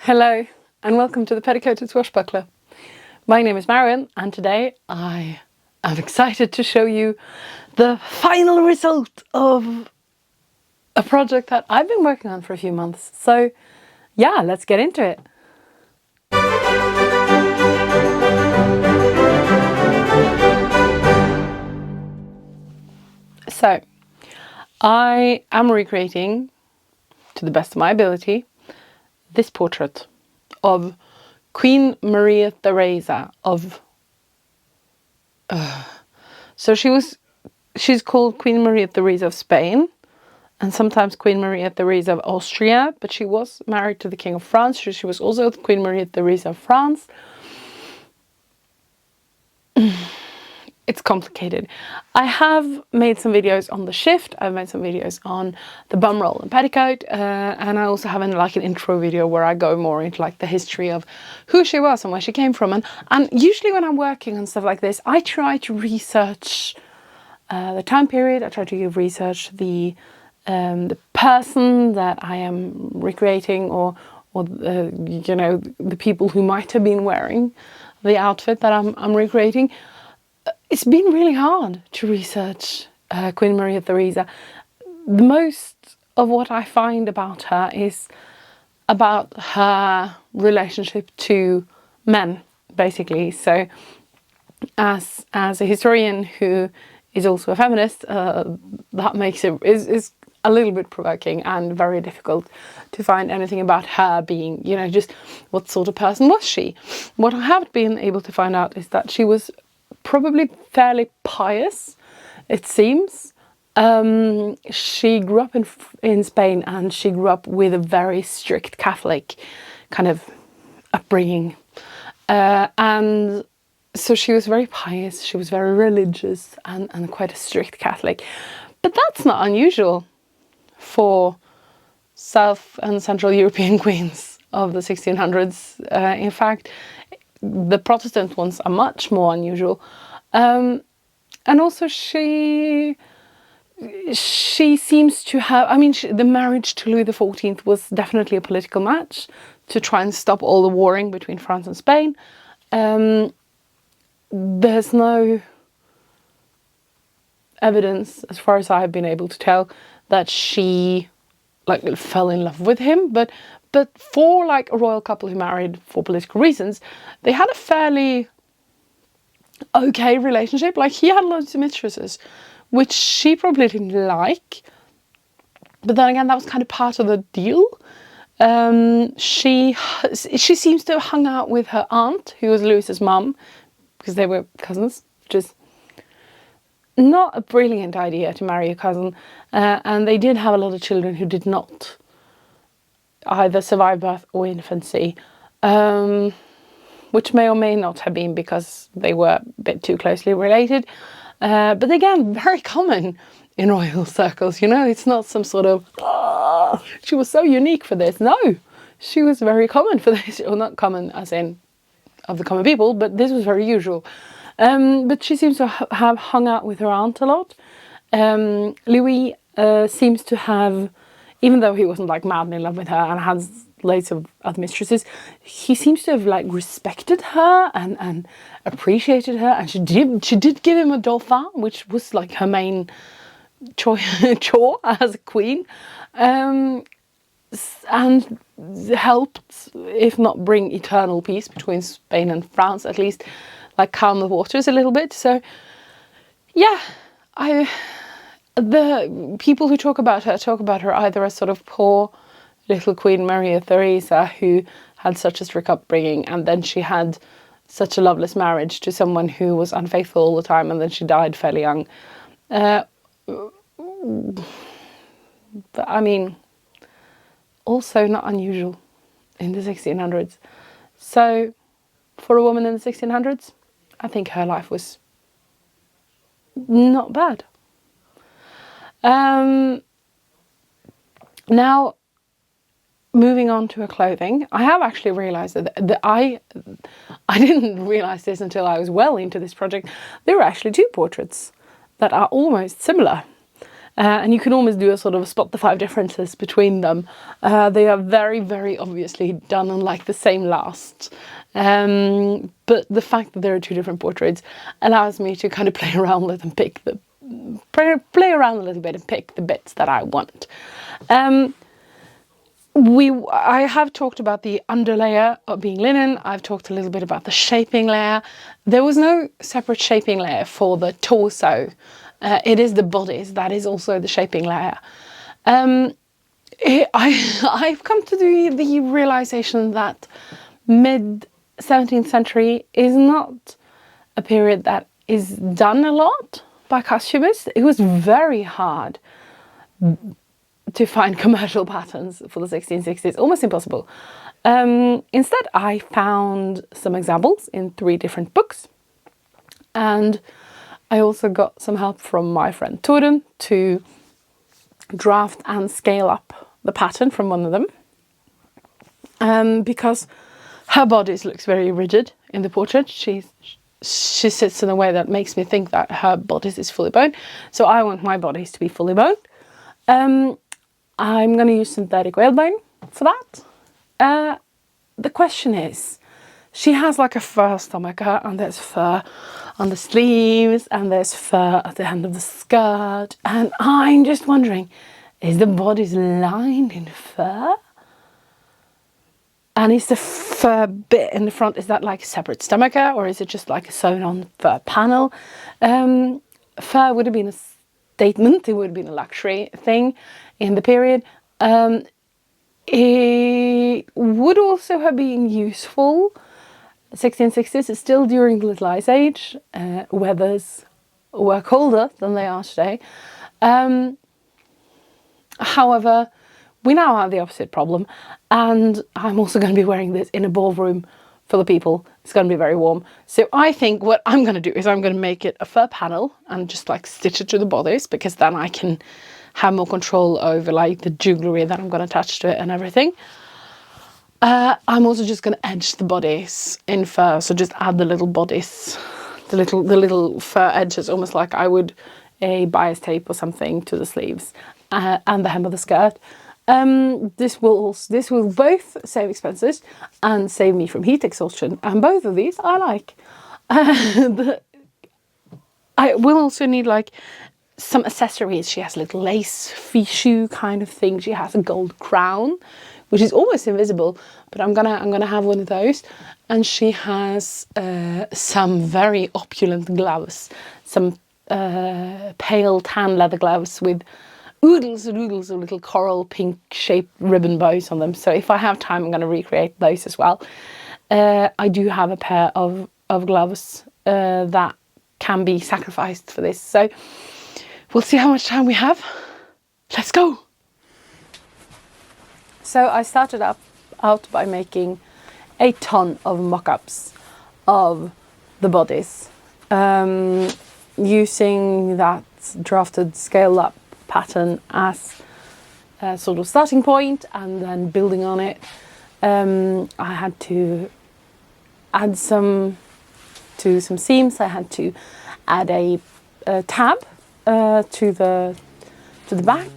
Hello and welcome to the Petticoated Swashbuckler. My name is Marion and today I am excited to show you the final result of a project that I've been working on for a few months. So yeah, let's get into it. So I am recreating, to the best of my ability, this portrait of Queen Maria Theresia of so she's called Queen Maria Theresia of Spain and sometimes Queen Maria Theresia of Austria, but she was married to the King of France, so she was also Queen Maria Theresia of France. It's complicated. I have made some videos on the shift, I've made some videos on the bum roll and petticoat, and I also have an intro video where I go more into the history of who she was and where she came from. And usually when I'm working on stuff like this, I try to research the time period, I try to research the person that I am recreating or the people who might have been wearing the outfit that I'm recreating. It's been really hard to research Queen Maria Theresia. The most of what I find about her is about her relationship to men, basically. So as a historian who is also a feminist, that makes it is a little bit provoking and very difficult to find anything about her being, just what sort of person was she. What I have been able to find out is that she was probably fairly pious, it seems. She grew up in Spain and she grew up with a very strict Catholic kind of upbringing. And so she was very pious, she was very religious and quite a strict Catholic. But that's not unusual for South and Central European queens of the 1600s. In fact, the Protestant ones are much more unusual. And also she seems to have, the marriage to Louis XIV was definitely a political match to try and stop all the warring between France and Spain. There's no evidence, as far as I've been able to tell, that she fell in love with him, but for a royal couple who married for political reasons, they had a fairly okay relationship. He had loads of mistresses, which she probably didn't like, but then again, that was kind of part of the deal. She seems to have hung out with her aunt, who was Louis's mum, because they were cousins, which is not a brilliant idea to marry a cousin. And they did have a lot of children who did not either survive birth or infancy, which may or may not have been because they were a bit too closely related. But again, very common in royal circles, it's not some sort of, she was so unique for this. No, she was very common for this, or not common as in of the common people, but this was very usual. But she seems to have hung out with her aunt a lot. Louis seems to have, even though he wasn't madly in love with her and had loads of other mistresses, he seems to have respected her and appreciated her, and she did give him a dauphin, which was her main chore as a queen, and helped, if not bring eternal peace between Spain and France, at least calm the waters a little bit. So yeah, the people who talk about her either as sort of poor little Queen Maria Theresia who had such a strict upbringing, and then she had such a loveless marriage to someone who was unfaithful all the time, and then she died fairly young. But also not unusual in the 1600s. So for a woman in the 1600s, I think her life was not bad. Now, moving on to her clothing, I have actually realised that I didn't realise this until I was well into this project. There are actually two portraits that are almost similar. And you can almost do a sort of spot the 5 differences between them. They are very, very obviously done on like the same last. But the fact that there are 2 different portraits allows me to kind of play around with and pick the play around a little bit and pick the bits that I want. I have talked about the underlayer of being linen. I've talked a little bit about the shaping layer. There was no separate shaping layer for the torso. It is the bodice that is also the shaping layer. I've come to the realization that mid 17th century is not a period that is done a lot by costumists. It was very hard to find commercial patterns for the 1660s, almost impossible. Instead, I found some examples in 3 different books, and I also got some help from my friend Torunn to draft and scale up the pattern from one of them, because her bodice looks very rigid in the portrait. She sits in a way that makes me think that her bodice is fully boned, so I want my bodice to be fully boned. I'm going to use synthetic whalebone for that. The question is, she has like a fur stomacher, and there's fur on the sleeves, and there's fur at the end of the skirt, and I'm just wondering, is the bodice lined in fur? And is the fur bit in the front, is that like a separate stomacher, or is it just like a sewn on fur panel? Fur would have been a statement, it would have been a luxury thing in the period. It would also have been useful. 1660s is still during the Little Ice Age. Weathers were colder than they are today. However, we now have the opposite problem, and I'm also going to be wearing this in a ballroom full of people. It's going to be very warm. So I think what I'm going to do is I'm going to make it a fur panel and just like stitch it to the bodice, because then I can have more control over like the jewellery that I'm going to attach to it and everything. I'm also just going to edge the bodice in fur, so just add the little bodice, the little fur edges, almost like I would a bias tape or something to the sleeves and the hem of the skirt. This will both save expenses and save me from heat exhaustion, and both of these I like. I will also need like some accessories. She has a little lace fichu kind of thing. She has a gold crown, which is almost invisible, but I'm gonna have one of those. And she has some very opulent gloves, some pale tan leather gloves with oodles and oodles of little coral pink shaped ribbon bows on them. So if I have time, I'm going to recreate those as well. I do have a pair of gloves that can be sacrificed for this. So we'll see how much time we have. Let's go. So I started out by making a ton of mock-ups of the bodice, using that drafted scale up pattern as a sort of starting point, and then building on it. I had to add some seams. I had to add a tab to the back.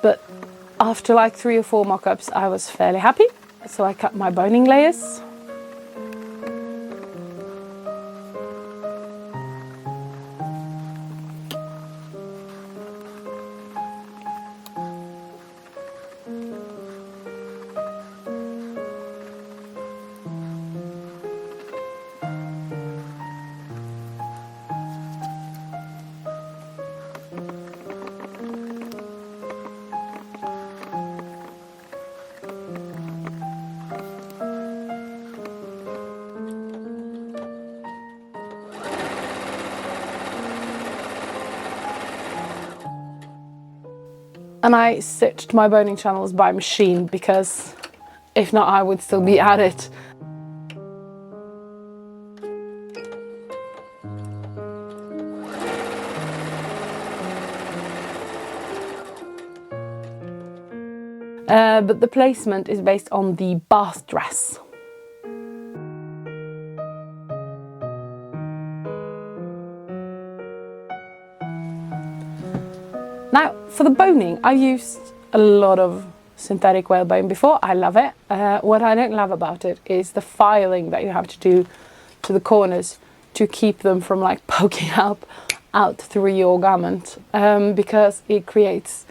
But after like 3 or 4 mock-ups, I was fairly happy. So I cut my boning layers. And I stitched my boning channels by machine because if not, I would still be at it. But the placement is based on the bath dress. Now, for the boning, I used a lot of synthetic whalebone before. I love it. What I don't love about it is the filing that you have to do to the corners to keep them from like poking out through your garment, because it creates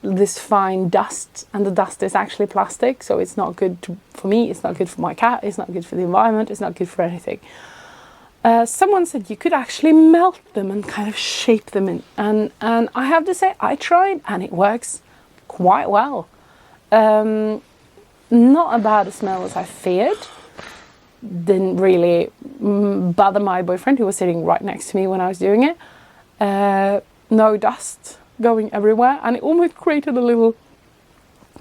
this fine dust, and the dust is actually plastic, so it's not good for me, it's not good for my cat, it's not good for the environment, it's not good for anything. Someone said you could actually melt them and kind of shape them in, and I have to say I tried and it works quite well. Not as bad a smell as I feared. Didn't really bother my boyfriend, who was sitting right next to me when I was doing it. No dust going everywhere, and it almost created a little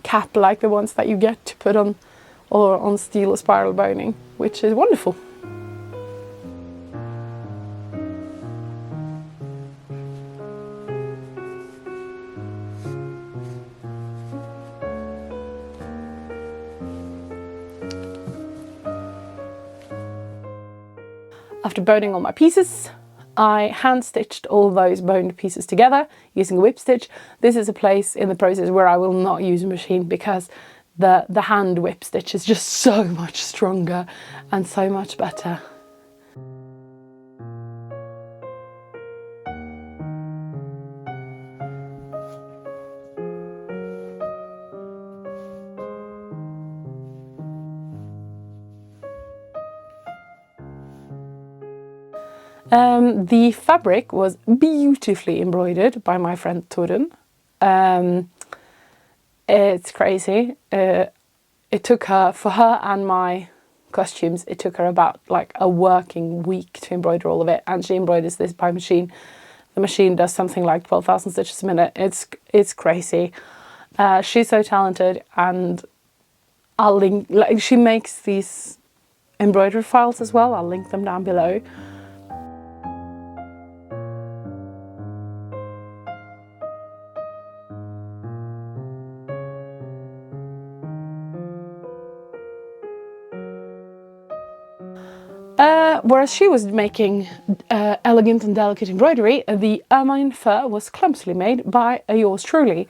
cap like the ones that you get to put on or on steel spiral boning, which is wonderful. After boning all my pieces, I hand stitched all those boned pieces together using a whip stitch. This is a place in the process where I will not use a machine because the hand whip stitch is just so much stronger and so much better. The fabric was beautifully embroidered by my friend Torunn. It's crazy. It took her, for her and my costumes, it took her about like a working week to embroider all of it, and she embroiders this by machine. The machine does something like 12,000 stitches a minute. It's crazy. She's so talented, and I'll link, like, she makes these embroidery files as well. I'll link them down below. Whereas she was making elegant and delicate embroidery, the ermine fur was clumsily made by yours truly.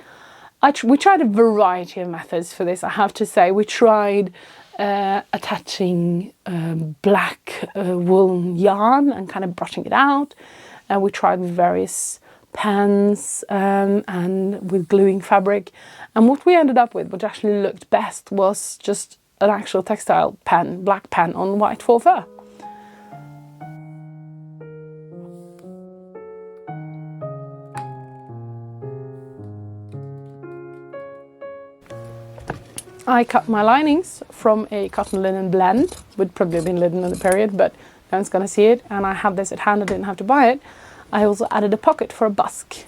We tried a variety of methods for this, I have to say. We tried attaching black woolen yarn and kind of brushing it out. We tried various pens and with gluing fabric. And what we ended up with, what actually looked best, was just an actual textile pen, black pen on white faux fur. I cut my linings from a cotton linen blend. Would probably have been linen in the period, but no one's gonna see it. And I have this at hand, I didn't have to buy it. I also added a pocket for a busk.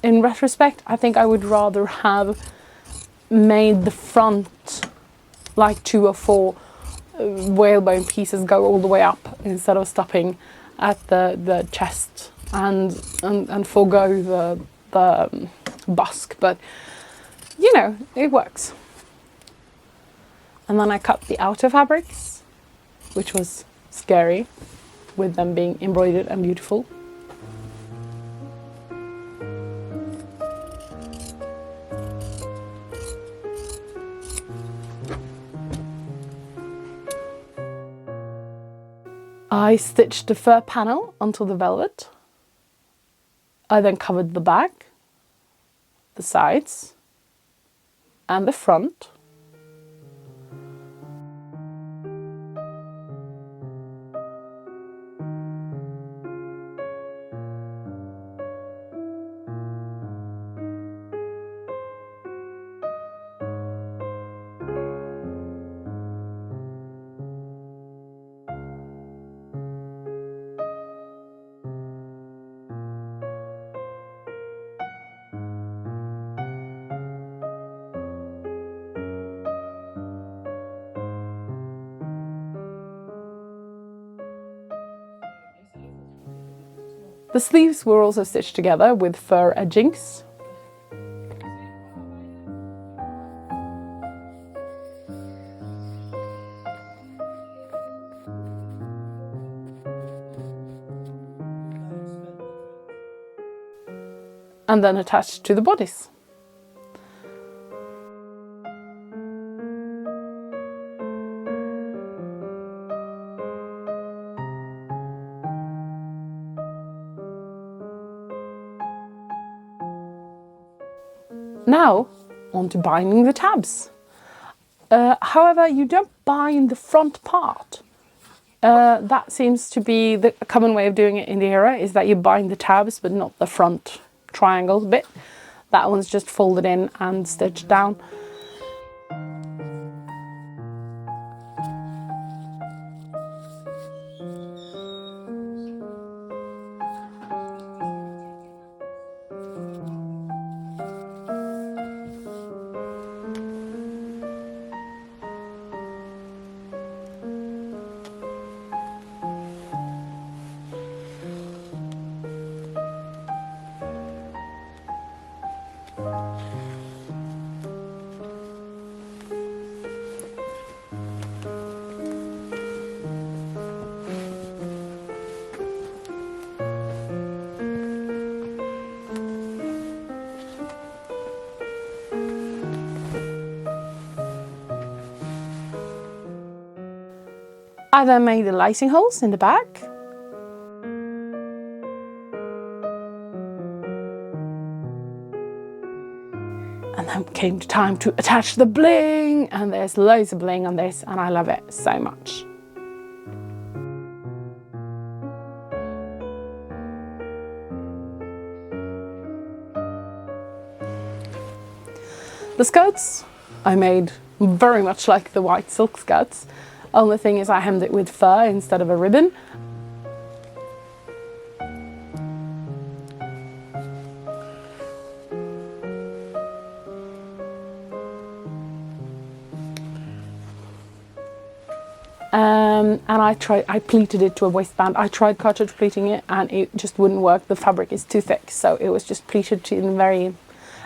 In retrospect, I think I would rather have made the front like 2 or 4 whalebone pieces go all the way up instead of stopping at the chest and forego the busk. But you know, it works. And then I cut the outer fabrics, which was scary, with them being embroidered and beautiful. I stitched the fur panel onto the velvet. I then covered the back, the sides, and the front. The sleeves were also stitched together with fur edgings. And then attached to the bodice. Now, on to binding the tabs. However, you don't bind the front part. That seems to be the common way of doing it in the era, is that you bind the tabs but not the front triangle bit. That one's just folded in and stitched down. I then made the lacing holes in the back. And then came the time to attach the bling, and there's loads of bling on this, and I love it so much. The skirts I made very much like the white silk skirts. Only thing is I hemmed it with fur instead of a ribbon. And I pleated it to a waistband. I tried cartridge pleating it and it just wouldn't work. The fabric is too thick, so it was just pleated to in very,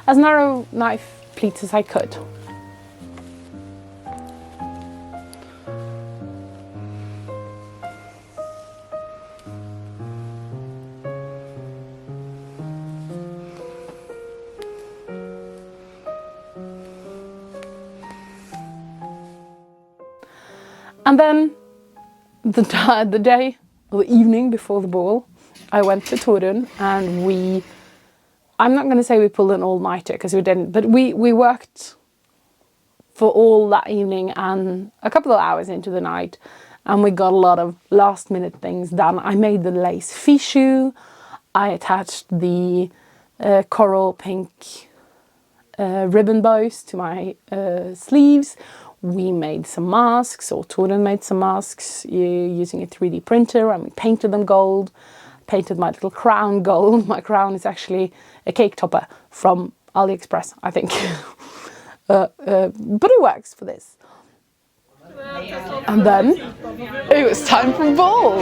as narrow knife pleats as I could. And then the day or the evening before the ball, I went to Torunn and I'm not going to say we pulled an all-nighter because we didn't, but we worked for all that evening and a couple of hours into the night, and we got a lot of last-minute things done. I made the lace fichu, I attached the coral pink ribbon bows to my sleeves. We made some masks, or Torunn made some masks using a 3D printer, and we painted them gold. Painted my little crown gold. My crown is actually a cake topper from AliExpress, I think. But it works for this. And then it was time for ball.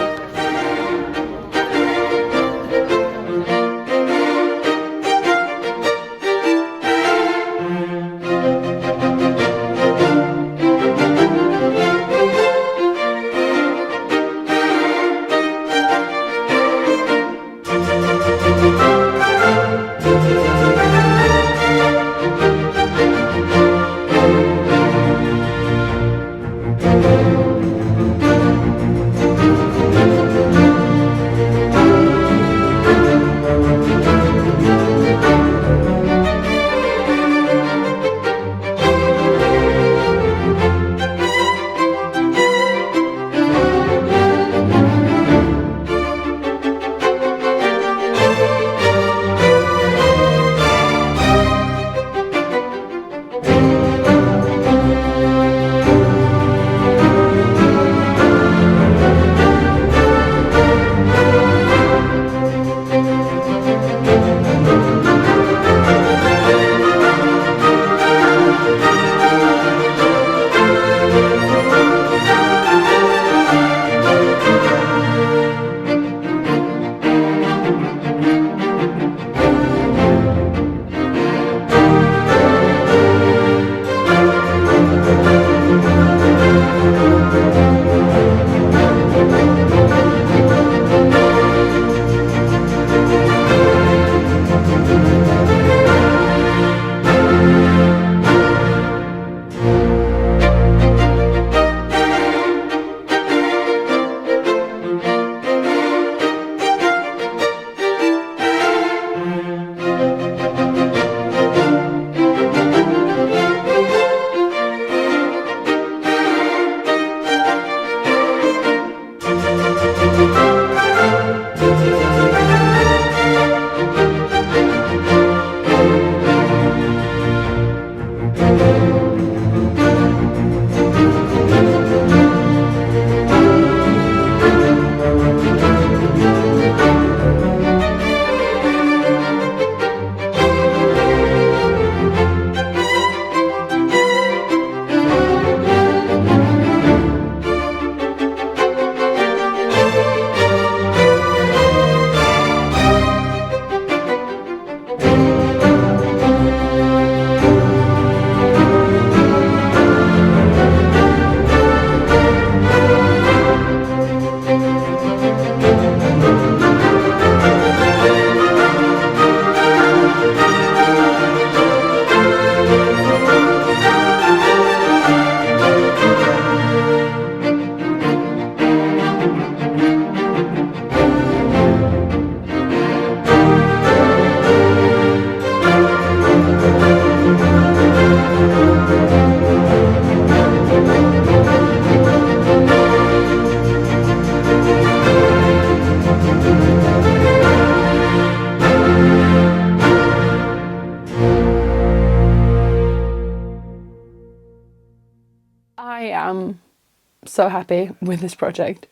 so happy with this project.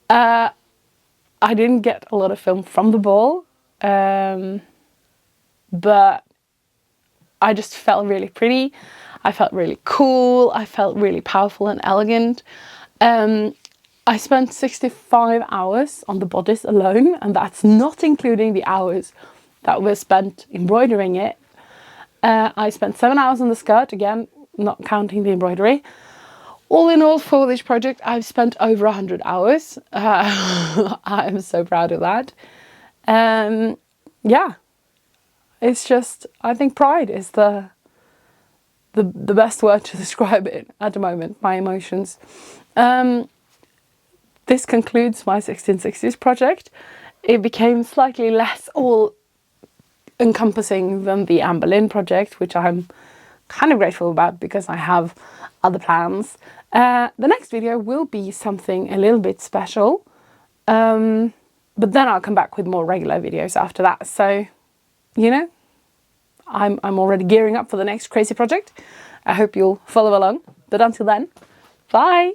I didn't get a lot of film from the ball, but I just felt really pretty. I felt really cool. I felt really powerful and elegant. I spent 65 hours on the bodice alone, and that's not including the hours that were spent embroidering it. I spent 7 hours on the skirt, again, not counting the embroidery. All in all, for this project, I've spent over 100 hours. I'm so proud of that. Yeah, it's just, I think pride is the best word to describe it at the moment, my emotions. This concludes my 1660s project. It became slightly less all-encompassing than the Anne Boleyn project, which I'm kind of grateful about because I have other plans. The next video will be something a little bit special, but then I'll come back with more regular videos after that. So, you know, I'm already gearing up for the next crazy project. I hope you'll follow along. But until then, bye!